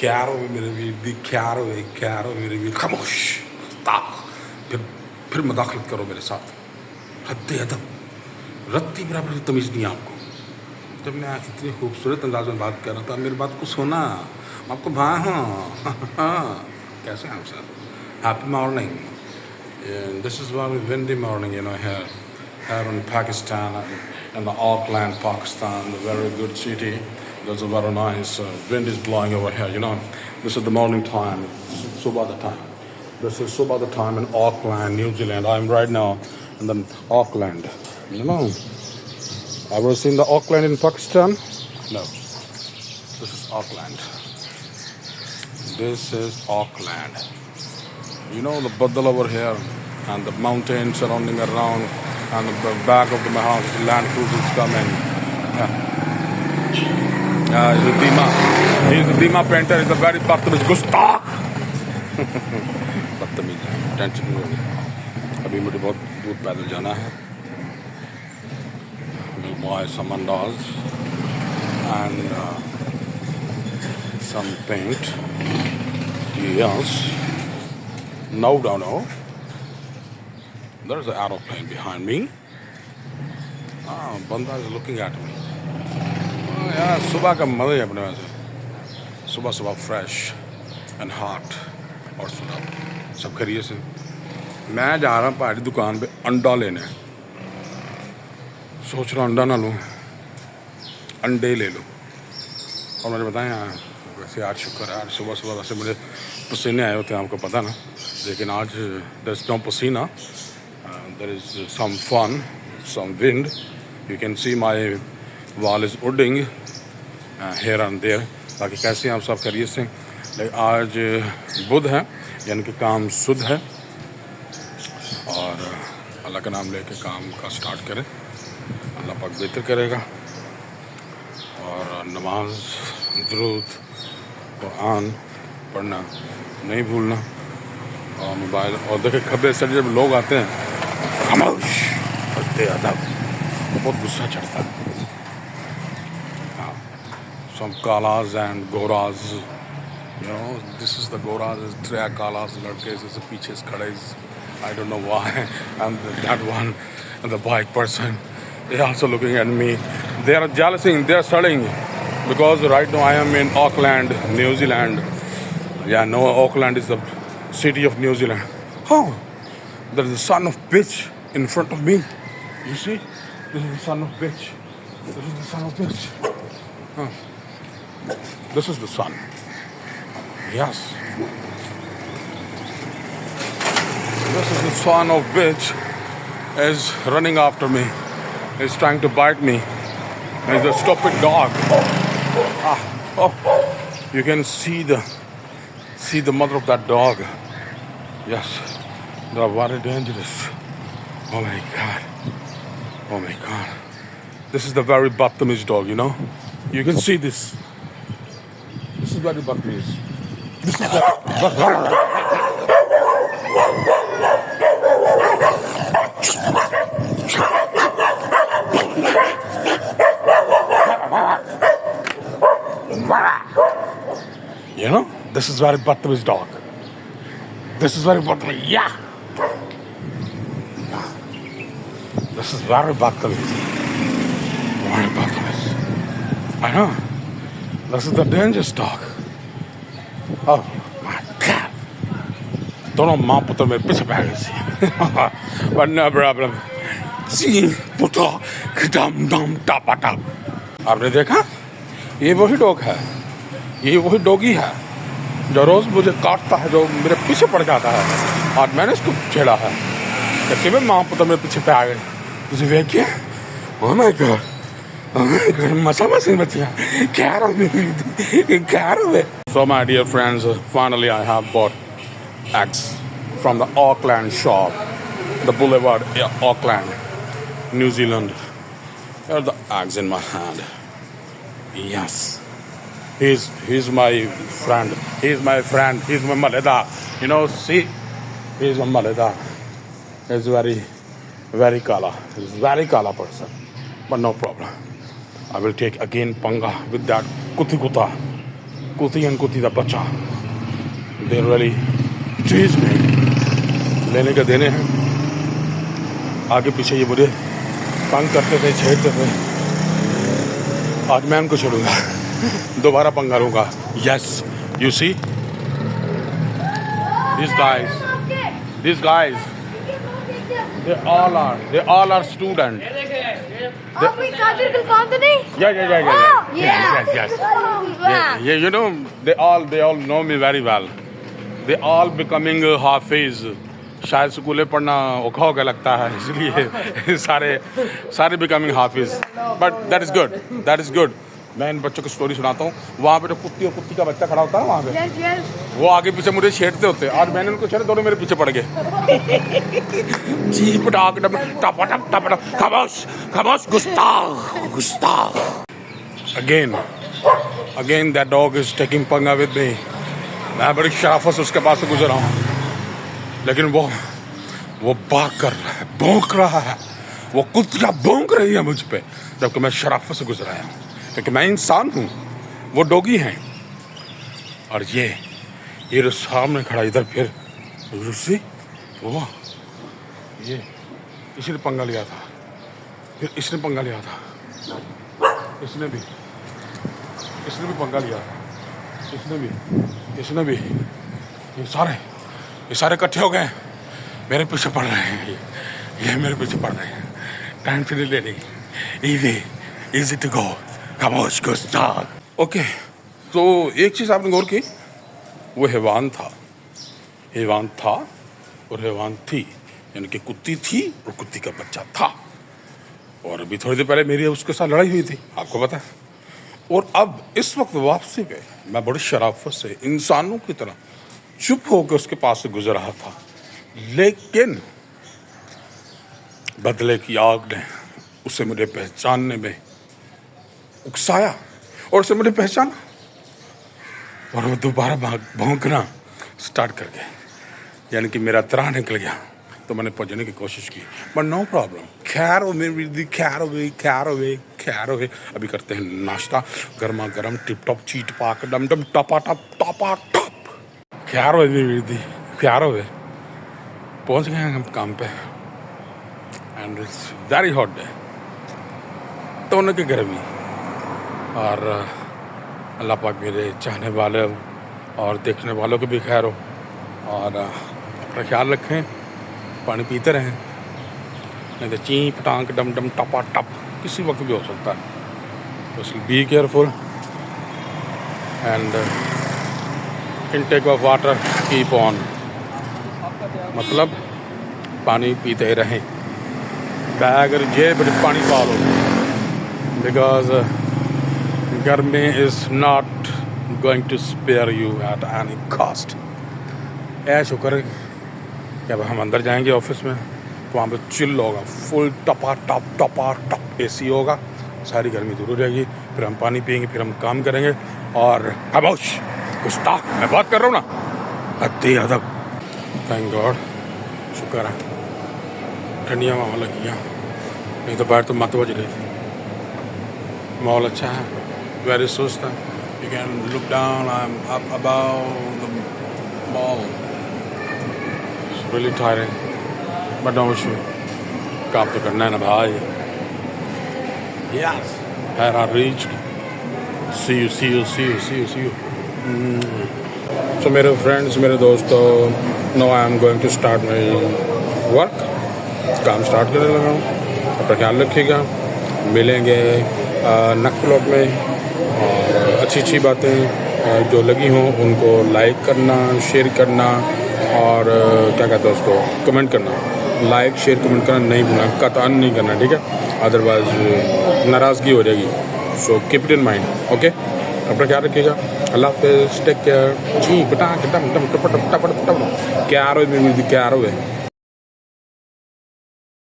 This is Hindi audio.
Chiaro मेरे वीर दी chiaro मेरे वीर खामोश ताक फिर मुदाखलत करो मेरे साथ हद अदब रत्ती बराबर की तमीज़ नहीं है आपको जब मैं इतनी खूबसूरत अंदाज में बात कर रहा था मेरी बात को सुना आपको भाई हाँ कैसे हैं आप sir happy morning this is very windy morning here in Pakistan in the Auckland Pakistan a very good city there's a very nice wind is blowing over here this is the morning time subah the time this is subah the time in Auckland New Zealand I'm right now in the Auckland ever seen the Auckland in Pakistan no this is Auckland this is Auckland the Badal over here and the mountains surrounding around and the back of the house the land cruisers coming he's a Dima painter he's a very Batamiz Gustak Batamiz tension नहीं होगी अभी मुझे बहुत दूर पैदल जाना है we'll buy some andas and some paint yes no there's an aeroplane behind me banda is looking at me यार सुबह का मज़ा है अपने वैसे सुबह फ्रेश एंड हॉट और सुबह सब खरीद से मैं जा रहा हूँ पहाड़ी दुकान पे अंडा लेने सोच रहा हूँ अंडा ना लूँ अंडे ले लूँ और मैंने बताया वैसे आज शुक्र है आज सुबह वैसे मुझे पसीने आए होते हैं आपको पता ना लेकिन आज there's no पसीना there is some fun some wind you can see my wall is wooding here and there बाकी कैसे हैं आप सब खैरियत से लेकिन आज बुध है यानी कि काम शुद्ध है और अल्लाह का नाम लेके काम का स्टार्ट करें अल्लाह पाक बेहतर करेगा और नमाज दुरूद कुरान पढ़ना नहीं भूलना और मोबाइल और देखे खब्बे से जब लोग आते हैं खामोश करते अदब तो बहुत गुस्सा चढ़ता है some kalas and goras this is the goras is three kalas ladke is पीछे खड़े I don't know why and that one and the bike person they are also looking at me they are jealousing they are studying because right now I am in Auckland New Zealand Auckland is the city of New Zealand there is a son of bitch in front of me you see this is the son of bitch this is the son of bitch this is the sun yes this is the son of bitch is running after me is trying to bite me is a stupid dog you can see the mother of that dog yes they are very dangerous oh my god this is the very Batamiz dog you can see this is very Batamiz this is this is very Batamiz dog this is very Batamiz this is very Batamiz I know this is the dangerous dog oh my god दोनों माँ पुत्र मेरे पीछे पड़ गए but no problem पुत्र खिटाम दाम टापा टाप आपने देखा ये वही डॉग है ये वही डॉगी है जो रोज़ मुझे काटता है जो मेरे पीछे पड़ जाता है और मैंने इसको छेड़ा है कि मैं माँ पुत्र मेरे पीछे पे आ गए तुझे देख के oh my god मसा बचिया So my dear friends, finally I have bought eggs from the Auckland shop, the Boulevard, Auckland, New Zealand. Here are the eggs in my hand. Yes, he's my friend. He's my friend. He's my Maleda. See, he's my Maleda. He's very kala. He's very kala person, but no problem. I will take again panga with that कुत्ती एंड कुत्ती का बच्चा देर वाली चीज में लेने के देने हैं। आगे पीछे ये मुझे तंग करते थे, छेड़ते थे। आज मैं उनको छोड़ूंगा, दोबारा पंगा लूंगा। Yes, you see this guys they all are student. Qadir Gulfam तो नहीं? Yes. You know, they all know me very well. They all becoming हाफिज। शायद स्कूलें पढ़ना औखा हो गया लगता है, इसलिए सारे becoming Hafiz. But that is good. मैं इन बच्चों को स्टोरी सुनाता हूँ। वहाँ पे जो कुत्ती और कुत्ती का बच्चा खड़ा होता है वहाँ पे, वो आगे पीछे मुझे छेड़ते होते। आज मैंने उनको छेड़ा, दोनों मेरे पीछे पड़ गए। जी पटाक टपटप खामोश गुस्ताख। Again that dog is taking पंगा with me। मैं बड़ी शराफत से उसके पास से गुजरा हूँ, लेकिन वो बाग कर रहा है, भौंक रहा है। वो कुत्तियाँ भौंक रही है मुझ पे, जबकि मैं शराफत से गुजरा हूँ, क्योंकि मैं इंसान हूँ, वो डॉगी हैं। और ये जो सामने खड़ा इधर, फिर रूसी वो ये इसने पंगा लिया था, फिर इसने पंगा लिया था, इसने भी पंगा लिया था, इसने भी ये सारे इकट्ठे हो गए, मेरे पीछे पड़ रहे हैं। ये मेरे पीछे पड़ रहे हैं। टाइम से नहीं लेनी, इजी टू गो, खामोश गुस्ताख। ओके, तो एक चीज़ आपने गौर की, वो हैवान था और हैवान थी, यानी कि कुत्ती थी और कुत्ती का बच्चा था। और अभी थोड़ी देर पहले मेरी उसके साथ लड़ाई हुई थी, आपको पता है। और अब इस वक्त वापसी पे मैं बड़ी शराफत से इंसानों की तरह चुप होकर उसके पास से गुजर रहा था, लेकिन बदले की आग ने उसे मुझे पहचानने में उकसाया और उसे मुझे पहचाना, और वो दोबारा भौंकना स्टार्ट कर गया, यानी कि मेरा त्राह निकल गया। तो मैंने पहुंचने की कोशिश की, बट नो प्रॉब्लम। खैर हो। अभी करते हैं नाश्ता, गर्मा गर्म टिप टॉप चीट पाक डम डम टपा टप खैर हो पहुंच गए हैं हम काम पे, and it's very hot day. तो उनकी गर्मी, और अल्लाह पाक मेरे चाहने वाले और देखने वालों को भी खैर हो, और अपना ख्याल रखें, पानी पीते रहें, नहीं तो चीप टांक डम डम टपा टप किसी वक्त भी हो सकता है। बस be careful and intake of water keep on, मतलब पानी पीते रहें। बैग जेब पानी पा लो, बिकॉज गर्मी is not going to spare you at any cost. शुक्र है कि अब हम अंदर जाएंगे ऑफिस में, तो वहाँ पे चिल होगा, फुल टपा टप AC होगा, सारी गर्मी दूर हो जाएगी। फिर हम पानी पियेंगे, फिर हम काम करेंगे। और खामोश गुस्ताख, मैं बात कर रहा हूँ ना, अद्दे अदब। थैंक गॉड, शुक्र है ठंडियाँ माहौल लगी हैं, नहीं तो बाहर तो मत बज रही थी। माहौल अच्छा है, वेरी सुस्त है। You can look down, I am up about the mall, really tiring, but no issue, काम तो करना है ना भाई। Yes, I reached. See you. So मेरे फ्रेंड्स, मेरे दोस्तों, now I am going to start my work. काम स्टार्ट करने लगा हूँ। अपना ख्याल रखिएगा, मिलेंगे नेक्स्ट व्लॉग में। और अच्छी बातें जो लगी हों उनको लाइक करना, शेयर करना, और क्या कहते हैं उसको, कमेंट करना। लाइक शेयर कमेंट करना नहीं भूलना, कतान नहीं करना, ठीक है, अदरवाइज नाराज़गी हो जाएगी। So keep it in mind, okay. अपना ख्याल रखिएगा, अल्लाह हाफ़िज़, टेक केयर। जी बेटा क्या रो